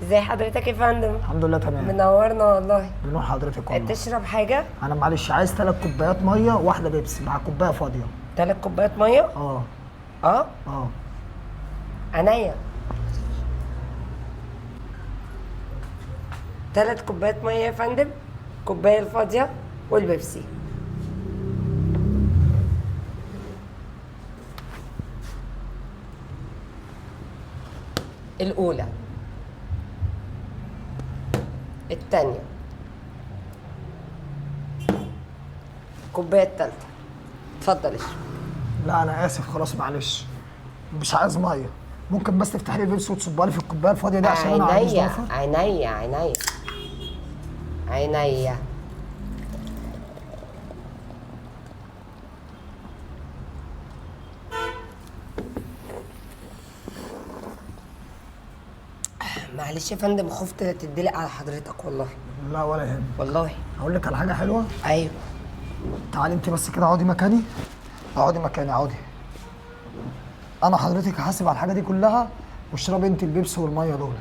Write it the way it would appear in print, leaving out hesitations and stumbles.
ازي حضرتك يا فندم؟ الحمد لله تمام. منورنا والله. بنور حضرتك والله. تشرب حاجه؟ انا معلش عايز 3 كوبايات ميه وواحده بيبسي مع كوبايه فاضيه. 3 كوبايات ميه؟ اه اه اه. عينيا. 3 كوبايات ميه يا فندم، كوبايه الفاضيه والبيبسي. الأولى، التانية، الكوباية التالتة. اتفضل اشرب. لا انا اسف خلاص معلش، مش عايز ميه. ممكن بس تفتح لي البيبسي وتصبها لي في الكوبايه الفاضيه دي عشان انا عايز عينيا ضيفه. عينيا عينيا عينيا. معلش يا فندم، خفت تدلق على حضرتك والله. لا ولا يهمك. والله. هقول لك على حاجه حلوه. ايوه. تعالي انت بس كده اقعدي مكاني. اقعدي مكاني اقعدي. انا حضرتك هحاسب على الحاجه دي كلها، واشربي انت البيبسي والميه دول.